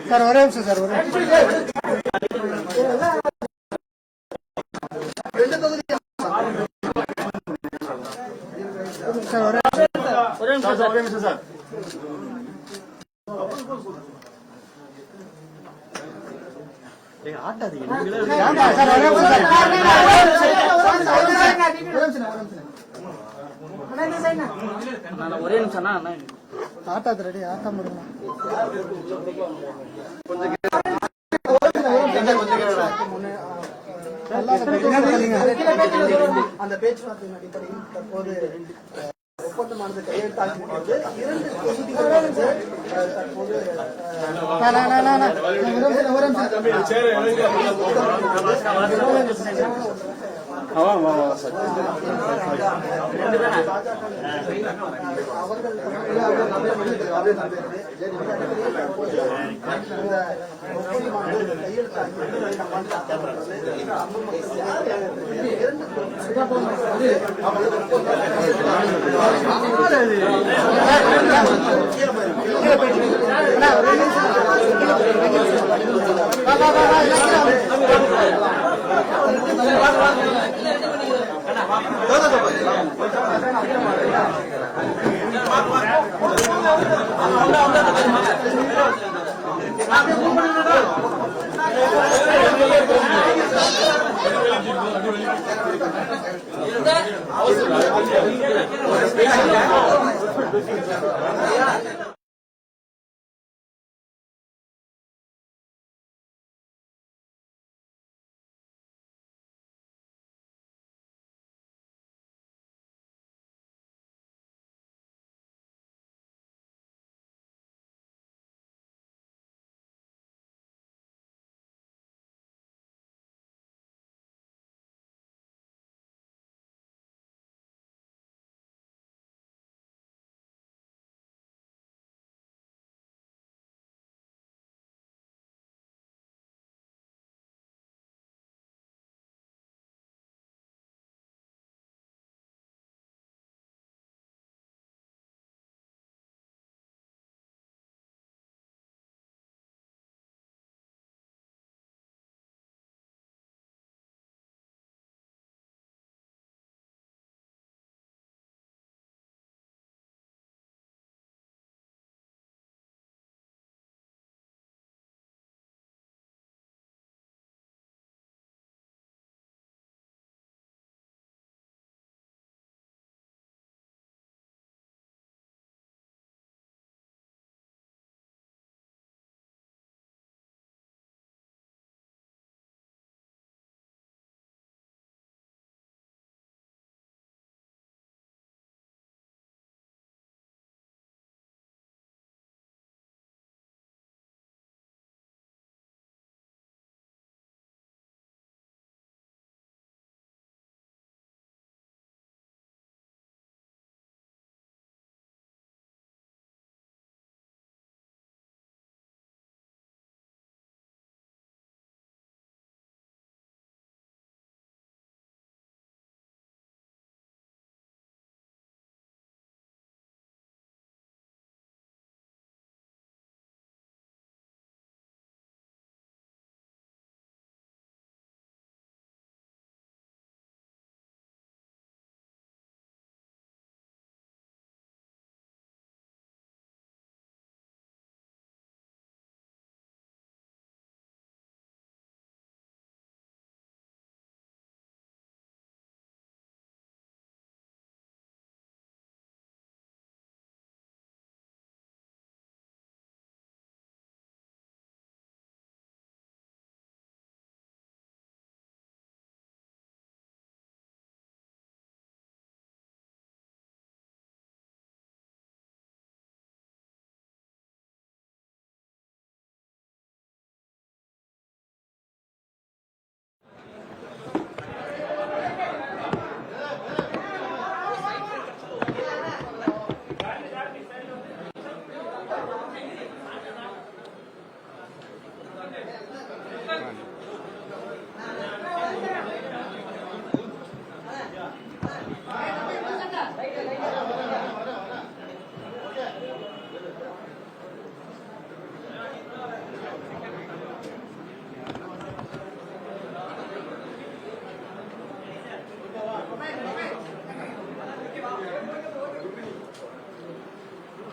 Sir ஒரே நிமிஷம் sir ஒரே நிமிஷம் சார் ஒரே நிமிஷம் ஆட்டாது ரெடி ஆட்டா முடியும் அந்த பேச்சுவார்த்தையின் அடிப்படையில் தற்போது ஒப்பந்தமானது கையெழுத்தாகிறது. 2 தொகுதிகள் தற்போது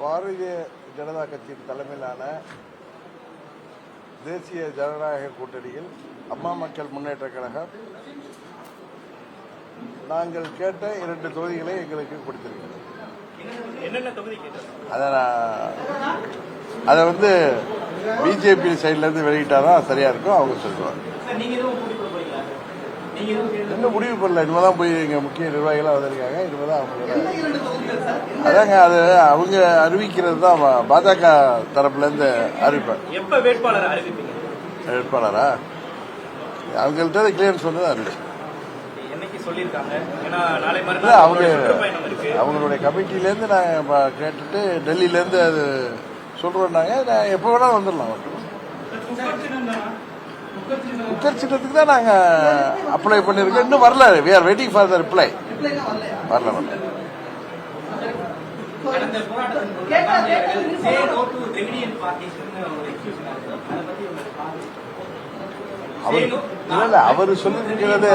பாரதிய ஜனதா கட்சியின் தலைமையிலான தேசிய ஜனநாயக கூட்டணியில் அம்மா மக்கள் முன்னேற்ற கழகம் நாங்கள் கேட்ட 2 தொகுதிகளை எங்களுக்கு கொடுத்திருக்கிறது. அதை வந்து பிஜேபி சைட்ல இருந்து வெளியிட்டாதான் சரியா இருக்கும், அவங்க சொல்லுவாங்க. இன்னும் முடிவு பண்ணல, இனிமேதான் போய் எங்க முக்கிய நிர்வாகிகளா வந்திருக்காங்க. இனிமேதான் அவங்க அதாங்க அது அவங்க அறிவிக்கிறது தான் பாஜக தரப்புல இருந்து அறிவிப்பாங்க. வேட்பாளரா அவங்கள்ட்ட கிளியரன்ஸ் வந்து அறிவிச்சு அவங்களுடைய கமிட்டில இருந்து நாங்க கேட்டுட்டு டெல்லியில இருந்து அது சொல்றோம்னாங்க. நான் எப்ப வேணாலும் வந்துடலாம். குக்கர் சின்னத்துக்கு தான் நாங்க அப்ளை பண்ணிருக்கோம். இன்னும் வரல. we are waiting for the reply. வரல. அவர் சொல்லிருக்கிறது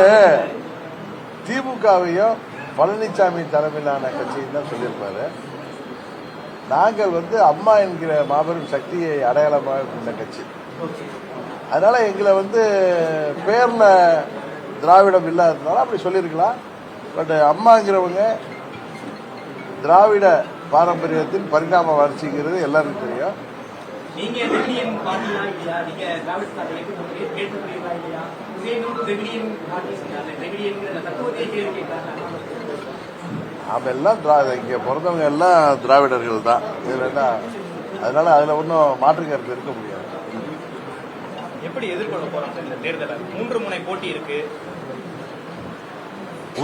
திமுகவையும் பழனிசாமி தலைமையிலான கட்சியும் தான் சொல்லியிருப்பாரு. நாங்கள் வந்து அம்மா என்கிற மாபெரும் சக்தியை அடையாளமாக கொண்ட கட்சி. அதனால எங்களை வந்து பேர்ல திராவிடம் இல்லாததுனால அப்படி சொல்லியிருக்கலாம். பட் அம்மாங்கிறவங்க திராவிட பாரம்பரியத்தின் பரிணாம வளர்ச்சிங்கிறது எல்லாருக்கும் தெரியும். அவெல்லாம் இங்க பிறந்தவங்க எல்லாம் திராவிடர்கள் தான். இதுல என்ன, அதனால அதுல ஒன்றும் மாற்று கருத்து இருக்க முடியாது. எப்படி எதிர்கொள்ள போறாங்க இந்த தேர்தலை? 3 முனை போட்டி இருக்கு.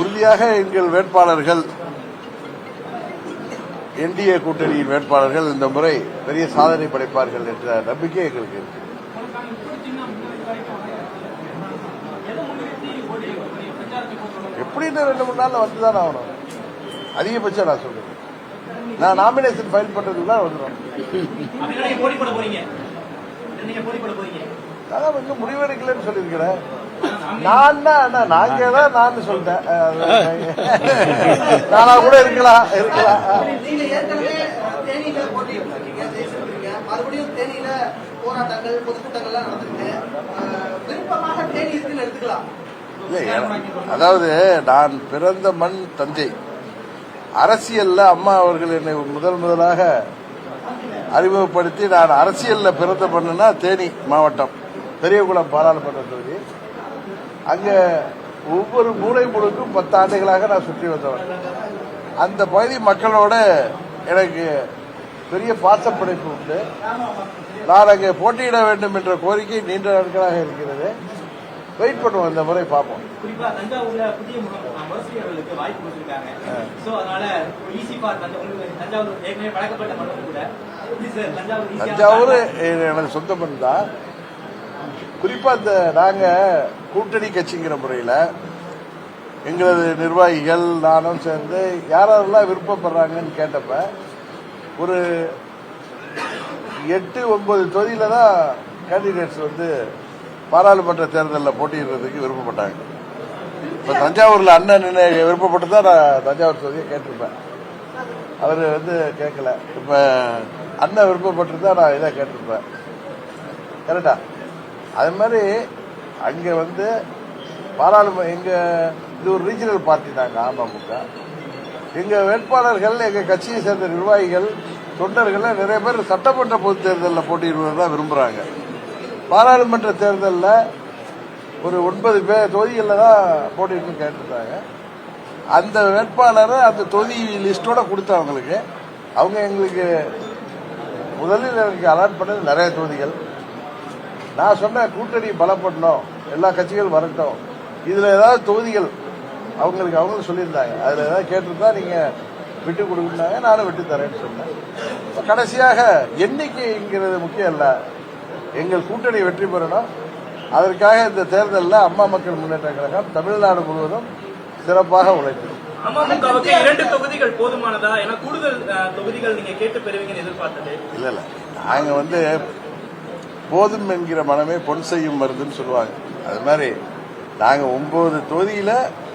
உறுதியாக எங்கள் வேட்பாளர்கள், என்டிஏ கூட்டணியின் வேட்பாளர்கள் இந்த முறை பெரிய சாதனை படைப்பார்கள் என்ற நம்பிக்கை எங்களுக்கு இருக்கு. எப்படின்னு 2-3 நாள்ல வந்துதான் ஆகணும். அதிகபட்சம் நான் சொல்றேன். நான் நாமினேஷன் ஃபைல் பண்றதுக்கு தான் வந்துடும். அதான் இன்னும் முடிவெடுக்கலன்னு சொல்லியிருக்கிறேன். நாங்க தான் நான் சொல்லிட்டேன். நானா கூட இருக்கலாம். அதாவது நான் பிறந்த மண் தஞ்சை. அரசியல்ல அம்மா அவர்கள் என்னை முதலாக அறிமுகப்படுத்தி நான் அரசியல்ல பிறந்த மண்ணுனா தேனி மாவட்டம் பெரியகுளம் பாராளுமன்ற தொகுதி. அங்க ஒவ்வொரு மூலை முழுக்கும் 10 ஆண்டுகளாக நான் சுற்றி வந்தவன். அந்த பகுதி மக்களோட எனக்கு பெரிய பாசப்படைப்பு உண்டு. நான் அங்கே போட்டியிட வேண்டும் என்ற கோரிக்கை நீண்ட நாட்களாக இருக்கிறது. வெயிட் பண்ணுவோம், இந்த முறை பார்ப்போம். தஞ்சாவூர் எனக்கு சொந்த மண் தான். குறிப்பா இந்த நாங்க கூட்டணி கட்சிங்கிற முறையில் எங்களது நிர்வாகிகள் நானும் சேர்ந்து யாரெல்லாம் விருப்பப்படுறாங்கன்னு கேட்டப்ப ஒரு 8-9 தொகுதியில தான் கேண்டிடேட்ஸ் வந்து பாராளுமன்ற தேர்தலில் போட்டியிடுறதுக்கு விருப்பப்பட்டாங்க. இப்ப தஞ்சாவூர்ல அண்ணன் விருப்பப்பட்டு தான் நான் தஞ்சாவூர் தொகுதியை கேட்டிருப்பேன். அவரு வந்து கேட்கல. இப்ப அண்ணன் விருப்பப்பட்டு தான் நான் இதை கேட்டிருப்பேன். கரெக்டா? அது மாதிரி அங்க வந்து பாராளுமன்ற எங்க இது ஒரு ரீஜனல் பார்ட்டி தாங்க அமமுக. எங்க வேட்பாளர்கள் எங்க கட்சியை சேர்ந்த நிர்வாகிகள் தொண்டர்கள் நிறைய பேர் சட்டமன்ற பொது தேர்தலில் போட்டியிடுவதை விரும்புறாங்க. பாராளுமன்ற தேர்தலில் ஒரு 9 தொகுதிகளில் தான் போட்டியிடணும்னு கேட்டிருந்தாங்க. அந்த வேட்பாளரை அந்த தொகுதி லிஸ்டோட கொடுத்தவங்களுக்கு அவங்க எங்களுக்கு முதலில் எனக்கு அலாட் பண்ணது நிறைய தொகுதிகள். நான் சொன்ன கூட்டணி பலப்படணும், எல்லா கட்சிகள் வரட்டும், இதுல ஏதாவது தொகுதிகள் அவங்களுக்கு சொல்லியிருந்தாங்க. அதுல ஏதாவது கேட்டிருந்தா நீங்க விட்டு கொடுக்குறாங்க, நானும் விட்டு தரேன்னு சொன்னேன். கடைசியாக எண்ணிக்கைங்கிறது முக்கியம் இல்ல, எங்கள் கூட்டணி வெற்றி பெறணும். அதற்காக இந்த தேர்தலில் அம்மா மக்கள் முன்னேற்ற கழகம் தமிழ்நாடு முழுவதும் சிறப்பாக உழைக்கும். அமமுகவுக்கு 2 தொகுதிகள் போதுமானதா? ஏன்னா கூடுதல் தொகுதிகள் நீங்க கேட்டு பெறுவீங்கன்னு எதிர்பார்த்தது இல்ல. நாங்க வந்து போதும் என்கிற மனமே பொன் செய்யும் மருந்துன்னு சொல்லுவாங்க. அது மாதிரி நாங்க 9 தொகுதியில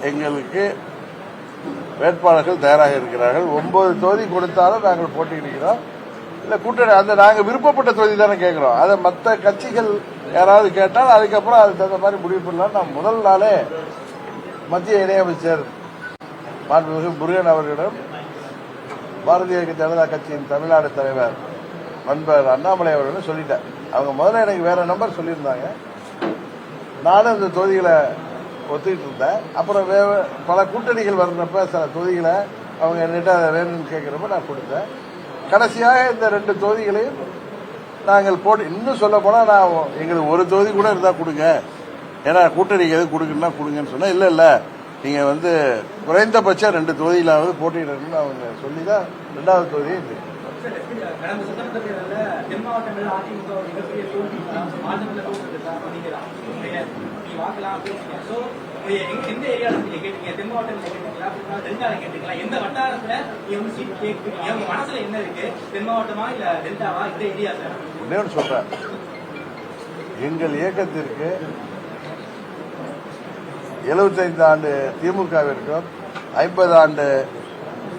எங்களுக்கு வேட்பாளர்கள் தயாராக இருக்கிறார்கள். 9 தொகுதி கொடுத்தாலும் நாங்கள் போட்டியிடுகிறோம். இல்ல கூட்டணி அந்த நாங்க விருப்பப்பட்ட தொகுதி தானே கேட்கிறோம். அதை மற்ற கட்சிகள் யாராவது கேட்டால் அதுக்கப்புறம் அதுக்கு தகுந்த மாதிரி முடிவு பண்ணலாம். நான் முதல் நாளே மத்திய இணையமைச்சர் மாண்புமிகு முருகன் அவர்களிடம் பாரதிய ஜனதா கட்சியின் தமிழ்நாடு தலைவர் நண்பர் அண்ணாமலை அவர்களும் சொல்லிட்டேன். அவங்க முதல்ல எனக்கு வேற நம்பர் சொல்லியிருந்தாங்க. நானும் இந்த தொகுதிகளை ஒத்துக்கிட்டு இருந்தேன். அப்புறம் பல கூட்டணிகள் வர்றப்ப சில தொகுதிகளை அவங்க என்கிட்ட அதை வேணும்னு கேட்கிறப்ப நான் கொடுத்தேன். கடைசியாக இந்த 2 தொகுதிகளையும் நாங்கள் போட்டு இன்னும் சொல்ல போனா நான் எங்களுக்கு ஒரு தொகுதி கூட இருந்தா கொடுங்க, ஏன்னா கூட்டணிக்கு எது கொடுக்குன்னா கொடுங்கன்னு சொன்னா இல்ல நீங்க குறைந்தபட்சம் 2 தொகுதியிலாவது போட்டியிடணும்னு அவங்க சொல்லிதான் 2வது தொகுதியை கடந்த சட்டமன்ற தேர்தலில் தென் மாவட்டங்களில் அதிமுக மிகப்பெரிய தோல்வி மாநிலத்தில் வாக்கலாம் அப்படின்னு ஸோ எந்த ஏரியாவில் நீங்க கேட்டீங்க? தென் மாவட்டத்தில் கேட்டீங்களா, டெல்டாவில் கேட்டீங்களா? எந்த வட்டாரத்தில் நீங்க சீட் கேட்குறீங்க? உங்க மனசுல என்ன இருக்கு? தென் மாவட்டமா இல்ல டெல்டாவா? இந்த ஏரியா சார் ஒன்னே சொல்றேன். எங்கள் இயக்கத்திற்கு 75 ஆண்டு திமுகவிற்கும் 50 ஆண்டு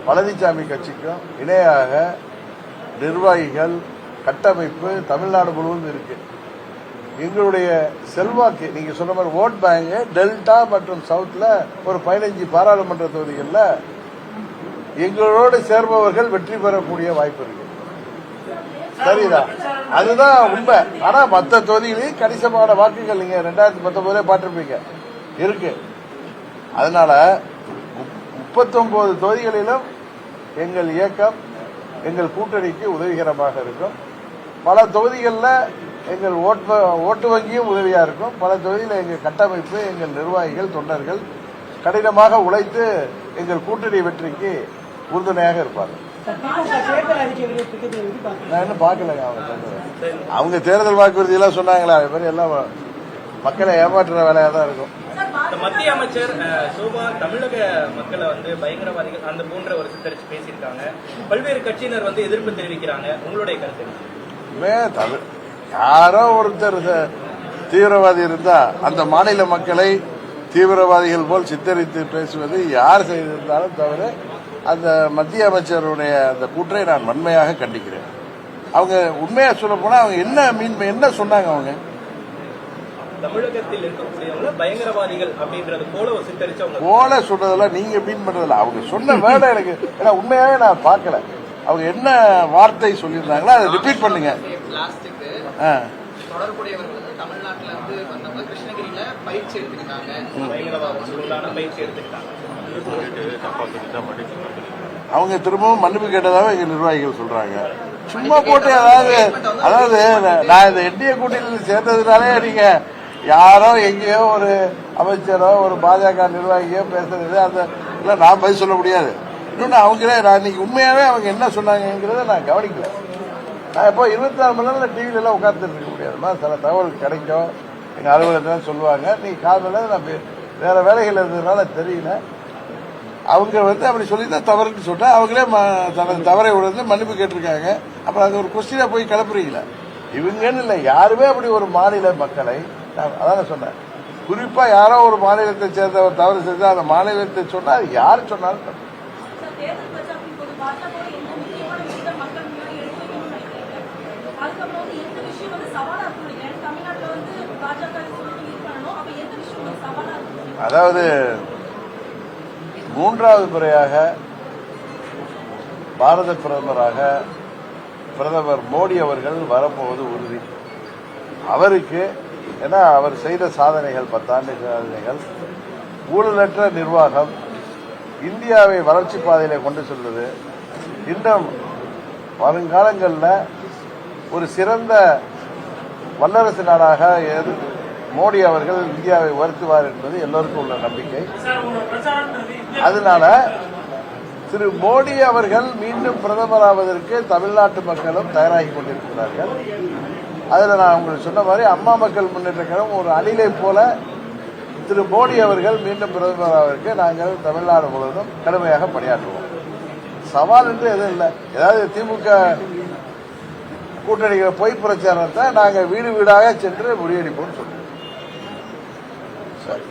பழனிசாமி கட்சிக்கும் இணையாக நிர்வாகிகள் கட்டமைப்பு தமிழ்நாடு முழுவதும் இருக்கு. எங்களுடைய செல்வாக்கு நீங்க சொன்ன மாதிரி ஓட் பேங்க் டெல்டா மற்றும் சவுத்ல ஒரு 15 பாராளுமன்ற தொகுதிகளில் எங்களோடு சேர்பவர்கள் வெற்றி பெறக்கூடிய வாய்ப்பு இருக்கு. சரிதான், அதுதான் உண்மை. ஆனா மற்ற தொகுதிகளில் கணிசமான வாக்குகள் நீங்க 2019 பார்த்திருப்பீங்க இருக்கு. அதனால 39 தொகுதிகளிலும் எங்கள் இயக்கம் எங்கள் கூட்டணிக்கு உதவிகரமாக இருக்கும். பல தொகுதிகளில் எங்கள் ஓட்டு வங்கியும் உதவியா இருக்கும். பல தொகுதியில் எங்கள் கட்டமைப்பு, எங்கள் நிர்வாகிகள், தொண்டர்கள் கடினமாக உழைத்து எங்கள் கூட்டணி வெற்றிக்கு உறுதுணையாக இருப்பார்கள். நான் இன்னும் பார்க்கலங்க அவங்க தேர்தல் வாக்குறுதி எல்லாம் சொன்னாங்களா, அது மாதிரி எல்லாம் மக்களை ஏமாற்றுற வேலையா தான் இருக்கும். மத்திய அமைச்சர் சோபா தமிழக மக்களை பயங்கரவாதிகள் அந்த போன்ற ஒரு சித்தரிச்சு பேசியிருக்காங்க. பல்வேறு கட்சியினர் எதிர்ப்பு தெரிவிக்கிறாங்க. உங்களுடைய கருத்து? யாரோ ஒருத்தர் தீவிரவாதி இருந்தா அந்த மாநில மக்களை தீவிரவாதிகள் போல் சித்தரித்து பேசுவது யார் செய்திருந்தாலும் தவிர அந்த மத்திய அமைச்சருடைய அந்த கூற்றை நான் வன்மையாக கண்டிக்கிறேன். அவங்க உண்மையா சொல்ல போனா அவங்க என்ன சொன்னாங்க? அவங்க தமிழகத்தில் இருக்கக்கூடியவங்க பயங்கரவாதிகள் அப்படின்றது போல சித்தரிச்சவங்க போல சொல்றதெல்லாம் நீங்க மீன் பண்றதில்ல. அவங்க சொன்ன வேர்டை எனக்கு உண்மையாவே நான் பார்க்கல. அவங்க என்ன வார்த்தை சொல்லியிருந்தாங்களோ அதை ரிப்பீட் பண்ணுங்க. தொடர்புடையவர்கள் தமிழ்நாட்டில் வந்தவங்க கிருஷ்ணகிரியில பயிற்சி எடுத்துக்கிட்டாங்க. அவங்க திரும்பவும் மன்னிப்பு கேட்டதாக எங்க நிர்வாகிகள் சொல்றாங்க. சும்மா போட்டு அதாவது நான் இந்த என்டிஏ கூட்டணியில் சேர்ந்ததுனாலே நீங்க யாரோ எங்கேயோ ஒரு அமைச்சரோ ஒரு பாஜக நிர்வாகியோ பேசுறது அந்த இல்ல நான் பதில் சொல்ல முடியாது. இன்னொன்னு அவங்களே நான் இன்னைக்கு உண்மையாவே அவங்க என்ன சொன்னாங்கிறத நான் கவனிக்கல. நான் இப்போ 24 மணி நேரம் டிவில எல்லாம் உட்கார்ந்துட்டு இருக்க முடியாதுமா. சில தகவல் கிடைக்கும், எங்க அலுவலகத்தில் சொல்லுவாங்க. நீ காலையில நான் வேற வேலைகள் இருந்ததுனால தெரியல. அவங்க அப்படி சொல்லி தான் தவறுன்னு சொன்னா அவங்களே தனது தவறை உணர்ந்து மன்னிப்பு கேட்டிருக்காங்க. அப்புறம் அது ஒரு கொஸ்டினா போய் கிளப்புறீங்களா? இவங்கன்னு இல்லை, யாருமே அப்படி ஒரு மாநில மக்களை அதான் சொன்னேன். குறிப்பா யாரோ ஒரு மாநிலத்தை சேர்ந்த ஒரு தவறு செஞ்சா அந்த மாநிலத்தை சொன்னா அது யாரு சொன்னாலும் அதாவது 3வது முறையாக பாரத பிரதமராக பிரதமர் மோடி அவர்கள் வரப்போவது உறுதி. அவருக்கு ஏன்னா அவர் செய்த சாதனைகள் 10 ஆண்டு சாதனைகள், ஊழலற்ற நிர்வாகம், இந்தியாவை வளர்ச்சி பாதையில கொண்டு செல்வது, இன்னும் வருங்காலங்களில் ஒரு சிறந்த வல்லரசு நாடாக மோடி அவர்கள் இந்தியாவை உயர்த்துவார் என்பது எல்லோருக்கும் உள்ள நம்பிக்கை. அதனால திரு மோடி அவர்கள் மீண்டும் பிரதமராவதற்கு தமிழ்நாட்டு மக்களும் தயாராகி கொண்டிருக்கிறார்கள். அதில் நான் உங்களுக்கு சொன்ன மாதிரி அம்மா மக்கள் முன்னேற்ற கழகம் ஒரு அணிலை போல திரு மோடி அவர்கள் மீண்டும் பிரதமராவதற்கு நாங்கள் தமிழ்நாடு முழுவதும் கடுமையாக பணியாற்றுவோம். சவால் என்று எதுவும் இல்லை. ஏதாவது திமுக கூட்டணிகள் பொய் பிரச்சாரத்தை நாங்கள் வீடு வீடாக சென்று முறியடிப்போம் சொல்லுவோம். சரி.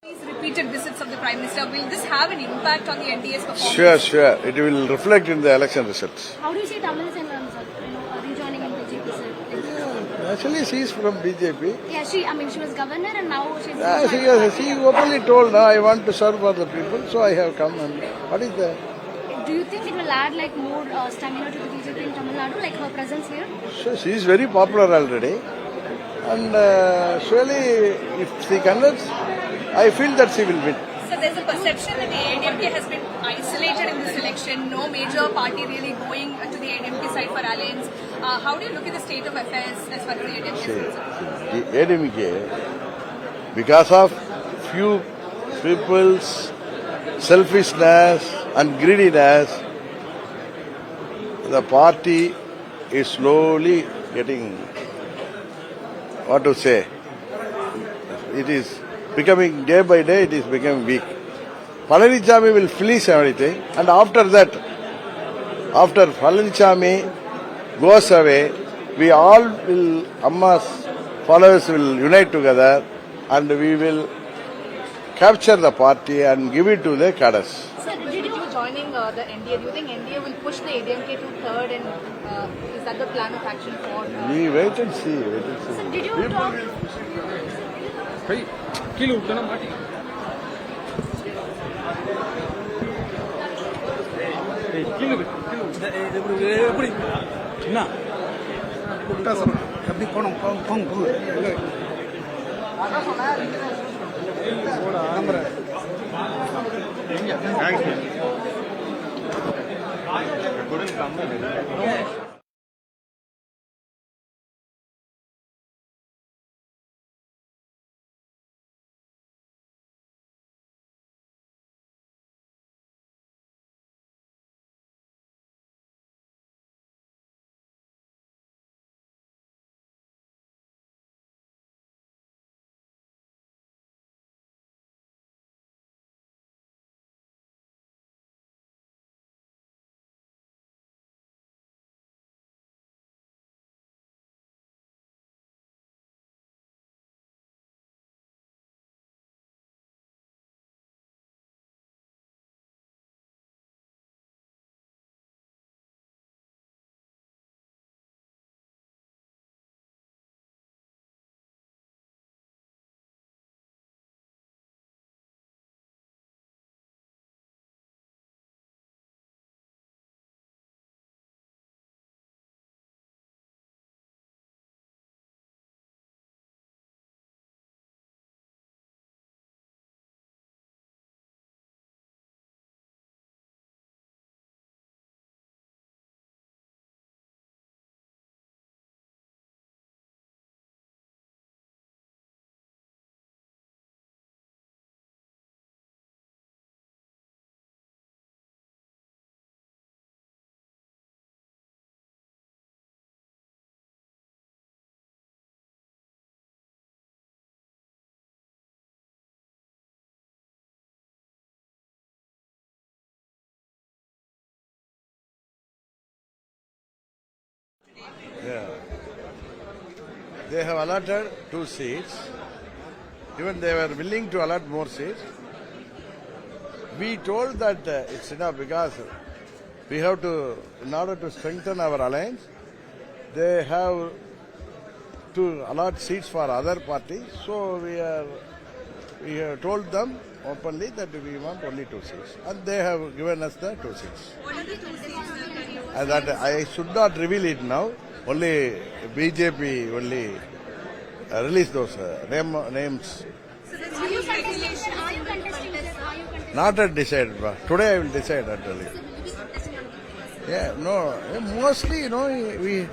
These repeated visits of the Prime Minister, will this have an impact on the NDA's performance? Sure. It will reflect in the election results. How do you see Tamil Sangam, sir? Rejoining in BJP, sir? Actually, she is from BJP. Yeah, she was governor and now she's... She openly told, I want to serve for the people, so I have come. And what is that? Do you think it will add more stamina to the BJP in Tamil Nadu, like her presence here? So she is very popular already. And surely, if she converts, I feel that she will win. So there's a perception that the ADMK has been isolated in this election, no major party really going to the ADMK side for alliance. How do you look at the state of affairs as far as the ADMK is concerned? The ADMK, because of few people's selfishness and greediness, the party is slowly getting, what to say, it is becoming, day by day, it is becoming weak. Palanichami will finish everything, and after that, after Palanichami goes away, we all will, Amma's followers will unite together, and we will capture the party and give it to the cadres. Sir, did you joining the NDA? Do you think NDA will push the ADMK to third, and is that the plan of action for? We wait and see. So did you talk... கீழே விட்டனா மாட்டி கீழே எப்படி என்ன எப்படி போனோம் போங்க நம்புறேன் Yeah. They have allotted 2 seats. Even they were willing to allot more seats. We told that it's enough because we have to, in order to strengthen our alliance, they have to allot seats for other parties. So we have told them openly that we want only 2 seats, and they have given us the 2 seats. What are the 2 seats that you... And that I should not reveal it now. Only BJP only release those names. So there's Are you huge contesting? speculation. Are you contesting? Are you contesting? Not yet decided. But today I will decide actually. So will you be contesting on this? Yeah, no. Mostly,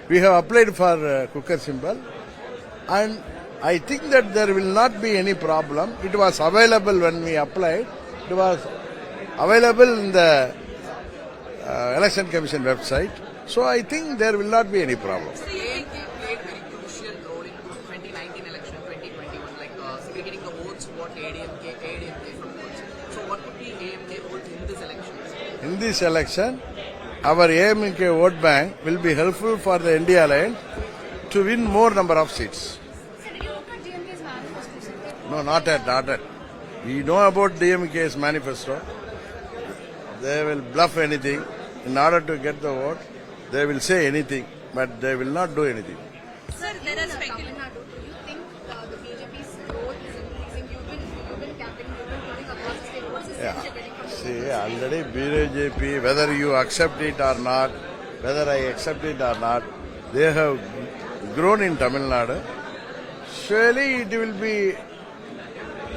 we have applied for cooker symbol, and I think that there will not be any problem. It was available when we applied. It was available in the Election Commission website. So I think there will not be any problem. AMK played very crucial role in 2019 election, 2021, like segregating the votes, what ADMK from votes. So what would be AMK votes in this election? In this election, our AMK vote bank will be helpful for the India Alliance to win more number of seats. So did you look at DMK's manifesto? No, not yet. We know about DMK's manifesto. They will bluff anything in order to get the vote. They will say anything, but they will not do anything. Sir, there are speculations. Do you think the BJP's vote is increasing? You've been campaigning, you've been putting across the state. What's the sense you're getting from See, already BJP, whether you accept it or not, whether I accept it or not, they have grown in Tamil Nadu. Surely it will be,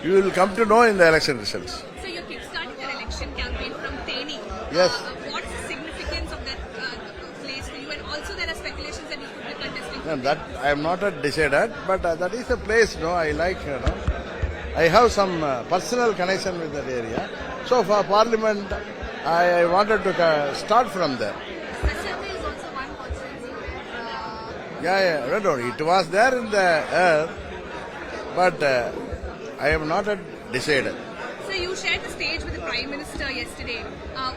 you will come to know in the election results. So you're kickstarting your election campaign from Theni. Yes. What is the significance of that place for you? And also there are speculations that you could be contesting. And that I am not yet decided, but that is a place, I like, I have some personal connection with that area. So for Parliament, I wanted to start from there. Assembly is also one constituency where Yeah, it was there in the air, but I am not yet decided. So you shared the stage with the Prime Minister yesterday.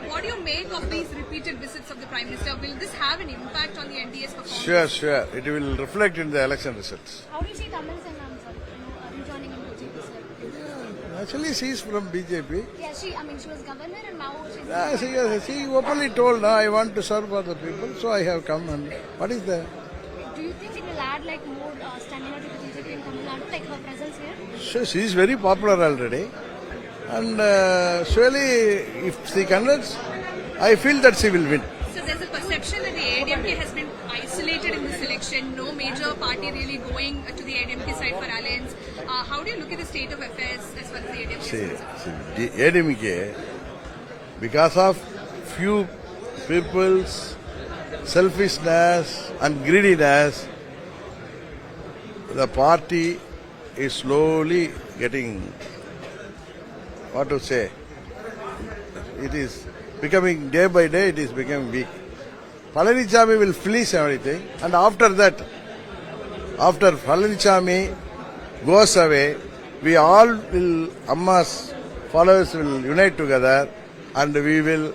What do you make of these repeated visits of the Prime Minister? Will this have an impact on the NDA's performance? Sure. It will reflect in the election results. how do you see Tamil Sangam, sir, rejoining in BJP, sir? Actually, she is from BJP. Yeah, she was governor and now she's... She openly told, I want to serve for the people, so I have come. And what is the... Do you think it will add like more stamina to the BJP in Tamil Nadu, like her presence here? Sure, she is very popular already. And surely, if she converts, I feel that she will win. So there's a perception that the ADMK has been isolated in this election. No major party really going to the ADMK side for alliance. How do you look at the state of affairs as far as the ADMK is concerned? The ADMK, because of few people's selfishness and greediness, the party is slowly getting, what to say, it is becoming, day by day, it is becoming weak. Palanichami will finish everything, and after that, after Palanichami goes away, we all will, Amma's followers will unite together and we will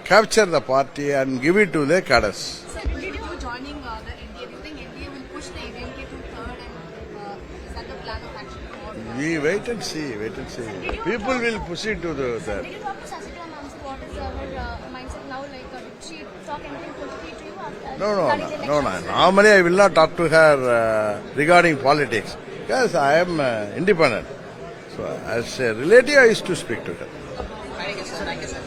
capture the party and give it to the cadres. Sir, did you joining the NDA? Do you think NDA will push the ADMK to third, and is that the plan of action for? We wait and see, wait and see. People will push it to the third. Did you talk to Sasikala ma'am? So what is her mindset now? Like, did she talk anything politically to you after? No. Normally I will not talk to her regarding politics because I am independent. So as a relative I used to speak to her. Thank you, sir. Thank you, sir.